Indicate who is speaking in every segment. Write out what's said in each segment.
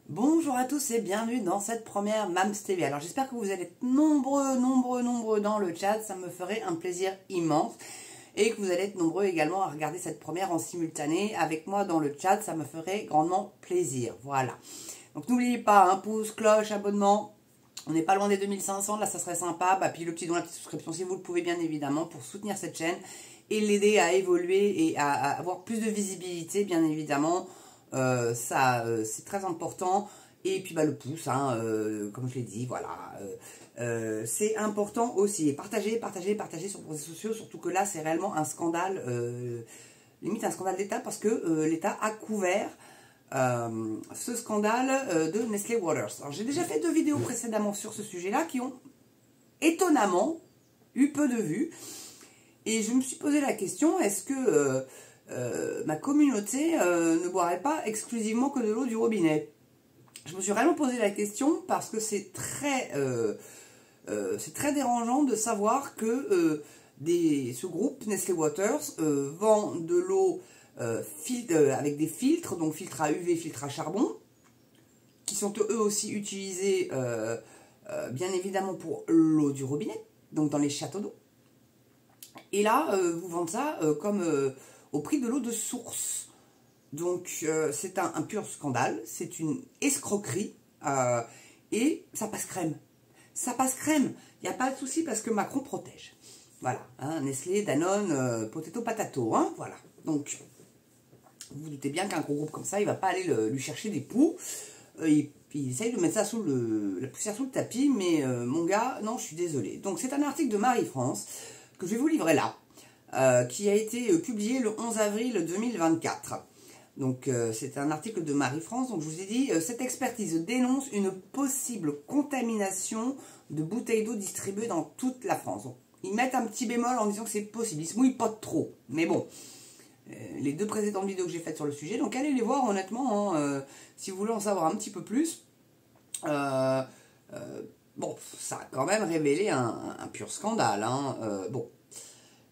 Speaker 1: Bonjour à tous et bienvenue dans cette première Mams TV. Alors j'espère que vous allez être nombreux dans le chat, ça me ferait un plaisir immense. Et que vous allez être nombreux également à regarder cette première en simultané avec moi dans le chat, ça me ferait grandement plaisir. Voilà. Donc n'oubliez pas, pouce, cloche, abonnement. On n'est pas loin des 2500, là ça serait sympa. Puis le petit don, la petite souscription si vous le pouvez bien évidemment pour soutenir cette chaîne et l'aider à évoluer et à avoir plus de visibilité bien évidemment. C'est très important. Et puis le pouce, comme je l'ai dit, voilà. C'est important aussi. Et partagez sur vos réseaux sociaux, surtout que là c'est réellement un scandale, limite un scandale d'État parce que l'État a couvert ce scandale de Nestlé Waters. Alors j'ai déjà fait 2 vidéos précédemment sur ce sujet-là qui ont étonnamment eu peu de vues. Et je me suis posé la question, est-ce que ma communauté ne boirait pas exclusivement que de l'eau du robinet? Je me suis vraiment posé la question parce que c'est très dérangeant de savoir que ce groupe Nestlé Waters vend de l'eau avec des filtres, donc filtres à UV, filtres à charbon, qui sont eux aussi utilisés bien évidemment pour l'eau du robinet, donc dans les châteaux d'eau. Et là, vous vendez ça comme au prix de l'eau de source. Donc c'est un pur scandale, c'est une escroquerie et ça passe crème. Ça passe crème, il n'y a pas de souci parce que Macron protège. Voilà, Nestlé, Danone, Potato Patato, voilà. Donc vous vous doutez bien qu'un gros groupe comme ça, il ne va pas aller lui chercher des poux. Il essaye de mettre ça sous la poussière sous le tapis, mais mon gars, non, je suis désolée. Donc c'est un article de Marie-France que je vais vous livrer là, qui a été publié le 11 avril 2024. Donc c'est un article de Marie-France, donc je vous ai dit, cette expertise dénonce une possible contamination de bouteilles d'eau distribuées dans toute la France. Donc, ils mettent un petit bémol en disant que c'est possible, ils se mouillent pas trop, mais bon, les 2 précédentes vidéos que j'ai faites sur le sujet, donc allez les voir honnêtement, si vous voulez en savoir un petit peu plus. Bon, ça a quand même révélé un pur scandale, bon.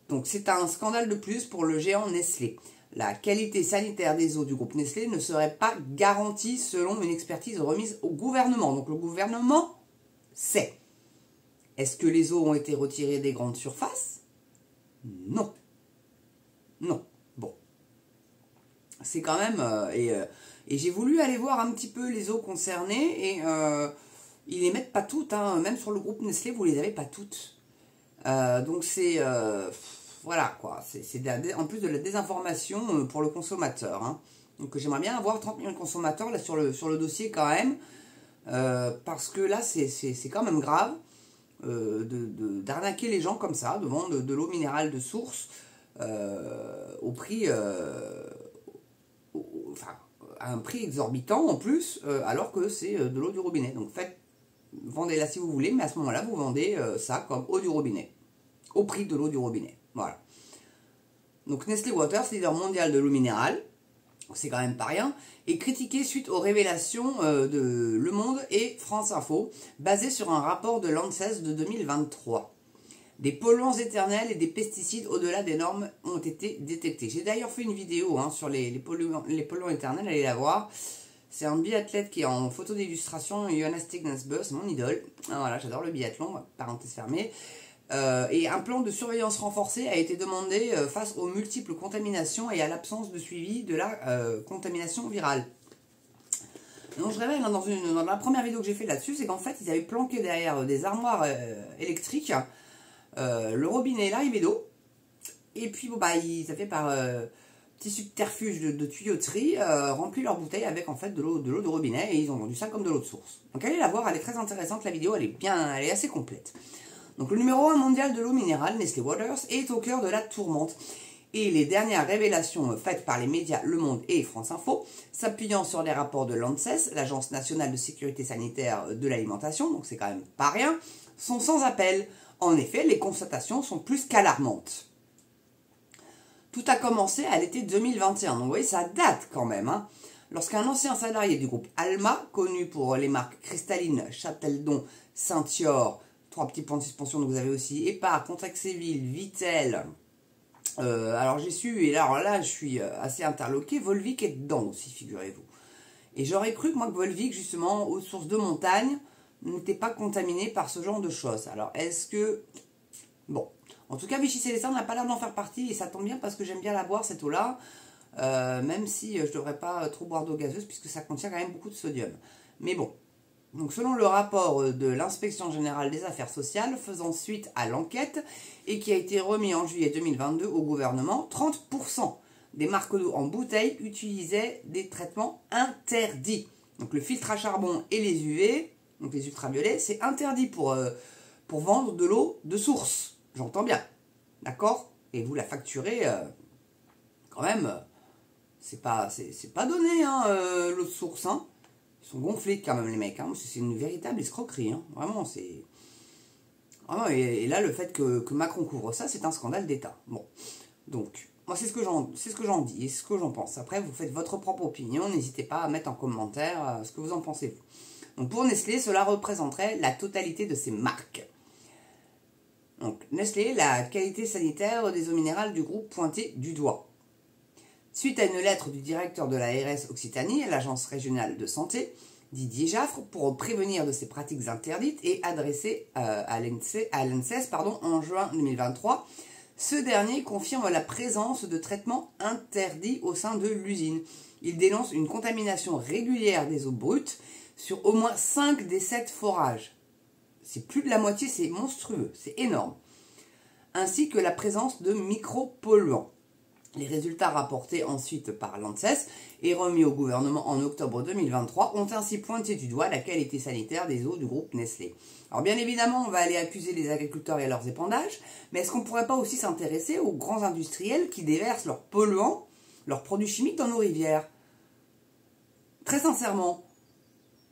Speaker 1: Donc c'est un scandale de plus pour le géant Nestlé. La qualité sanitaire des eaux du groupe Nestlé ne serait pas garantie selon une expertise remise au gouvernement. Donc le gouvernement sait. Est-ce que les eaux ont été retirées des grandes surfaces? Non. Non. Bon. C'est quand même... et j'ai voulu aller voir un petit peu les eaux concernées et ils les mettent pas toutes. Même sur le groupe Nestlé, vous les avez pas toutes. Donc c'est... voilà quoi, c'est en plus de la désinformation pour le consommateur. Donc j'aimerais bien avoir 30 millions de consommateurs là sur le dossier quand même. Parce que là c'est quand même grave d'arnaquer les gens comme ça, de vendre de l'eau minérale de source au prix... à un prix exorbitant en plus, alors que c'est de l'eau du robinet. Donc vendez-la si vous voulez, mais à ce moment-là, vous vendez ça comme eau du robinet, au prix de l'eau du robinet. Voilà. Donc Nestlé Waters, leader mondial de l'eau minérale, c'est quand même pas rien, est critiqué suite aux révélations de Le Monde et France Info, basées sur un rapport de l'ANSES de 2023. Des polluants éternels et des pesticides au-delà des normes ont été détectés. J'ai d'ailleurs fait une vidéo sur les polluants éternels, allez la voir. C'est un biathlète qui est en photo d'illustration, Jonas Tegnesbø, c'est mon idole. Voilà, j'adore le biathlon, parenthèse fermée. Et un plan de surveillance renforcée a été demandé face aux multiples contaminations et à l'absence de suivi de la contamination virale. Donc je révèle dans la première vidéo que j'ai fait là-dessus, c'est qu'en fait ils avaient planqué derrière des armoires électriques le robinet et l'arrivée d'eau. Et puis ils avaient par petit subterfuge de tuyauterie rempli leur bouteille avec en fait de l'eau de robinet et ils ont vendu ça comme de l'eau de source. Donc allez la voir, elle est très intéressante la vidéo, elle est assez complète. Donc le numéro 1 mondial de l'eau minérale, Nestlé Waters, est au cœur de la tourmente. Et les dernières révélations faites par les médias Le Monde et France Info, s'appuyant sur les rapports de l'ANSES, l'Agence nationale de sécurité sanitaire de l'alimentation, donc c'est quand même pas rien, sont sans appel. En effet, les constatations sont plus qu'alarmantes. Tout a commencé à l'été 2021, donc vous voyez, ça date quand même. Lorsqu'un ancien salarié du groupe Alma, connu pour les marques Cristalline, Châteldon, Saint-Thior, 3 petits points de suspension, donc vous avez aussi Épar, Contrexéville, Vittel. Alors j'ai su, et alors là je suis assez interloqué, Volvic est dedans aussi, figurez-vous. Et j'aurais cru que moi que Volvic, justement, aux sources de montagne, n'était pas contaminé par ce genre de choses. Alors, est-ce que... Bon, en tout cas, Vichy-Célestin n'a pas l'air d'en faire partie, et ça tombe bien parce que j'aime bien la boire, cette eau-là, même si je ne devrais pas trop boire d'eau gazeuse, puisque ça contient quand même beaucoup de sodium. Mais bon, donc selon le rapport de l'Inspection Générale des Affaires Sociales, faisant suite à l'enquête, et qui a été remis en juillet 2022 au gouvernement, 30% des marques d'eau en bouteille utilisaient des traitements interdits. Donc le filtre à charbon et les UV, donc les ultraviolets, c'est interdit pour vendre de l'eau de source. J'entends bien, d'accord? Et vous la facturez, quand même, c'est pas donné, hein, l'eau de source, hein. Ils sont gonflés quand même les mecs, hein. C'est une véritable escroquerie, hein. Vraiment, c'est... Vraiment, et là, le fait que Macron couvre ça, c'est un scandale d'État. Bon, donc... Moi, c'est ce que j'en dis et ce que j'en pense. Après, vous faites votre propre opinion. N'hésitez pas à mettre en commentaire ce que vous en pensez. Donc, pour Nestlé, cela représenterait la totalité de ses marques. Donc, Nestlé, la qualité sanitaire des eaux minérales du groupe pointée du doigt. Suite à une lettre du directeur de l'ARS Occitanie, l'agence régionale de santé, Didier Jaffre, pour prévenir de ces pratiques interdites et adressées à l'ANSES en juin 2023, ce dernier confirme la présence de traitements interdits au sein de l'usine. Il dénonce une contamination régulière des eaux brutes sur au moins 5 des 7 forages. C'est plus de la moitié, c'est monstrueux, c'est énorme. Ainsi que la présence de micropolluants. Les résultats rapportés ensuite par l'ANSES et remis au gouvernement en octobre 2023 ont ainsi pointé du doigt la qualité sanitaire des eaux du groupe Nestlé. Alors bien évidemment, on va aller accuser les agriculteurs et leurs épandages, mais est-ce qu'on ne pourrait pas aussi s'intéresser aux grands industriels qui déversent leurs polluants, leurs produits chimiques dans nos rivières? Très sincèrement,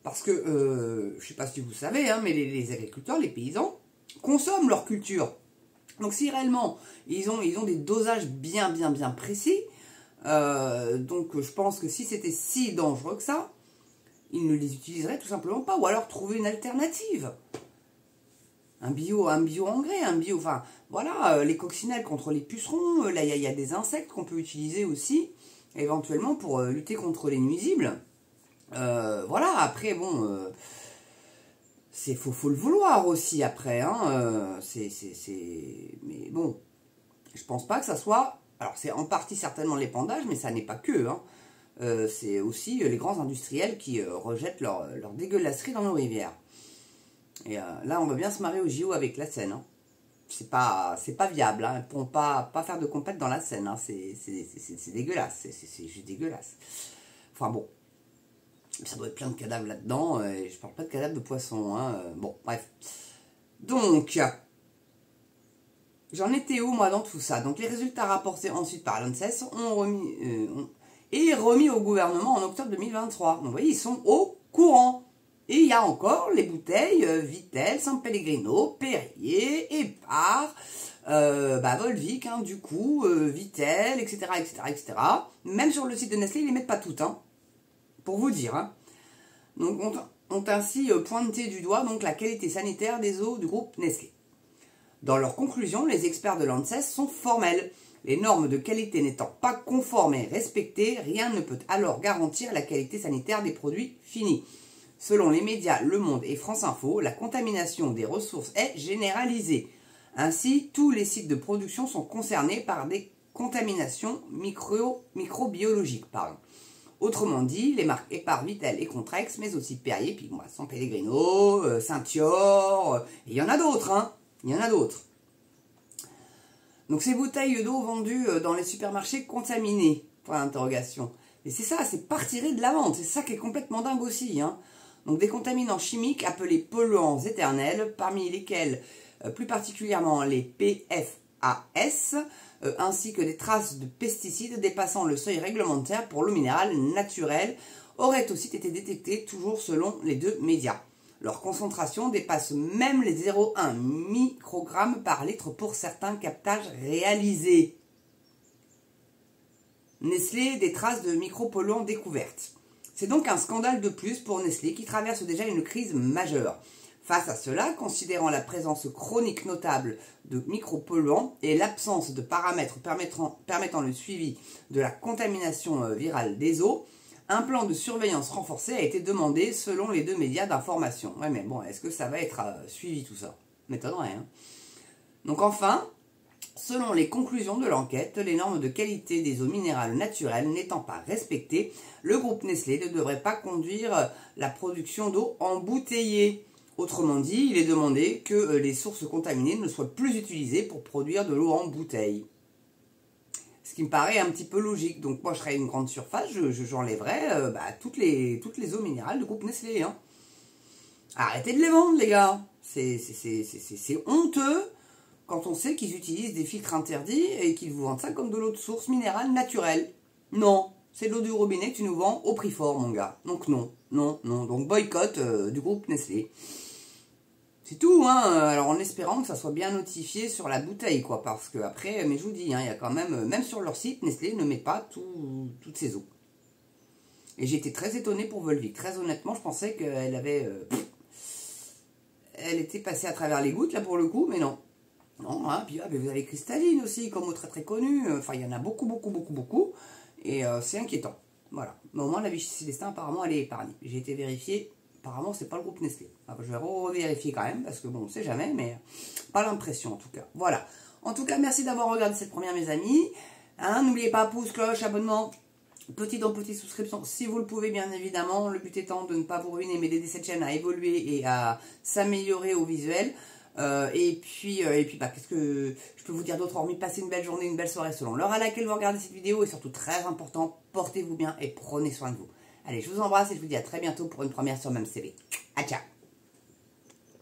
Speaker 1: parce que, je ne sais pas si vous savez, hein, mais les agriculteurs, les paysans, consomment leur culture. Donc si réellement ils ont des dosages bien précis, donc je pense que si c'était si dangereux que ça, ils ne les utiliseraient tout simplement pas, ou alors trouver une alternative. Un bio-engrais, enfin voilà, les coccinelles contre les pucerons, là il y a des insectes qu'on peut utiliser aussi, éventuellement pour lutter contre les nuisibles. Voilà, après bon... faut le vouloir aussi après, hein. Mais bon, je pense pas que ça soit... Alors c'est en partie certainement l'épandage, mais ça n'est pas que, hein. C'est aussi les grands industriels qui rejettent leur dégueulasserie dans nos rivières. Et là, on va bien se marrer au JO avec la Seine, hein. C'est pas viable, hein. Ils ne pourront pas faire de compète dans la Seine, hein. C'est dégueulasse, c'est juste dégueulasse. Enfin bon. Ça doit être plein de cadavres là-dedans, et je parle pas de cadavres de poissons, hein. Bon, bref. Donc, j'en étais où, moi, dans tout ça? Donc, les résultats rapportés ensuite par l'ANSES ont remis au gouvernement en octobre 2023. Donc, vous voyez, ils sont au courant. Et il y a encore les bouteilles Vittel, San Pellegrino, Perrier, Épar, Volvic, hein, du coup, Vittel, etc., etc. Même sur le site de Nestlé, ils les mettent pas toutes, hein. Pour vous dire, hein. Donc, ont ainsi pointé du doigt donc, la qualité sanitaire des eaux du groupe Nestlé. Dans leurs conclusions, les experts de l'ANSES sont formels. Les normes de qualité n'étant pas conformes et respectées, rien ne peut alors garantir la qualité sanitaire des produits finis. Selon les médias Le Monde et France Info, la contamination des ressources est généralisée. Ainsi, tous les sites de production sont concernés par des contaminations microbiologiques. Autrement dit, les marques Épar, Vittel et Contrex, mais aussi Perrier, puis moi, San Pellegrino, Saint-Thior, et il y en a d'autres, hein. Il y en a d'autres. Donc ces bouteilles d'eau vendues dans les supermarchés contaminées, point d'interrogation. Et c'est ça, c'est pas retiré de la vente, c'est ça qui est complètement dingue aussi, hein. Donc des contaminants chimiques appelés polluants éternels, parmi lesquels plus particulièrement les PFAS, ainsi que des traces de pesticides dépassant le seuil réglementaire pour l'eau minérale naturelle, auraient aussi été détectées, toujours selon les deux médias. Leur concentration dépasse même les 0,1 microgrammes par litre pour certains captages réalisés. Nestlé, des traces de micropolluants découvertes. C'est donc un scandale de plus pour Nestlé qui traverse déjà une crise majeure. Face à cela, considérant la présence chronique notable de micropolluants et l'absence de paramètres permettant le suivi de la contamination virale des eaux, Un plan de surveillance renforcé a été demandé selon les 2 médias d'information. Ouais, mais bon, est-ce que ça va être suivi tout ça? M'étonnerait, hein. Donc enfin, selon les conclusions de l'enquête, les normes de qualité des eaux minérales naturelles n'étant pas respectées, le groupe Nestlé ne devrait pas conduire la production d'eau embouteillée. Autrement dit, il est demandé que les sources contaminées ne soient plus utilisées pour produire de l'eau en bouteille. Ce qui me paraît un petit peu logique. Donc moi, je serais une grande surface, j'enlèverais toutes les eaux minérales du groupe Nestlé. Hein. Arrêtez de les vendre, les gars. C'est honteux quand on sait qu'ils utilisent des filtres interdits et qu'ils vous vendent ça comme de l'eau de source minérale naturelle. Non, c'est de l'eau du robinet que tu nous vends au prix fort, mon gars. Donc non. Donc boycott du groupe Nestlé. C'est tout, hein. Alors en espérant que ça soit bien notifié sur la bouteille, quoi. Parce que après, mais je vous dis, hein, il y a quand même sur leur site, Nestlé ne met pas toutes ces eaux. Et j'ai été très étonné pour Volvic. Très honnêtement, je pensais qu'elle avait... elle était passée à travers les gouttes, là, pour le coup, mais non. Non, hein, puis mais vous avez Cristalline aussi, comme eau très très connue. Enfin, il y en a beaucoup. Et c'est inquiétant. Voilà. Mais au moins, la Vichy Célestin, apparemment, elle est épargnée. J'ai été vérifié. Apparemment, c'est pas le groupe Nestlé. Alors, je vais revérifier quand même, parce que bon, on sait jamais, mais pas l'impression en tout cas. Voilà. En tout cas, merci d'avoir regardé cette première, mes amis. Hein, n'oubliez pas, pouce, cloche, abonnement, petite souscription, si vous le pouvez, bien évidemment. Le but étant de ne pas vous ruiner, mais d'aider cette chaîne à évoluer et à s'améliorer au visuel. Et puis qu'est-ce que je peux vous dire d'autre hormis passer une belle journée, une belle soirée selon l'heure à laquelle vous regardez cette vidéo. Et surtout, très important, portez-vous bien et prenez soin de vous. Allez, je vous embrasse et je vous dis à très bientôt pour une première sur MemCV. À ciao.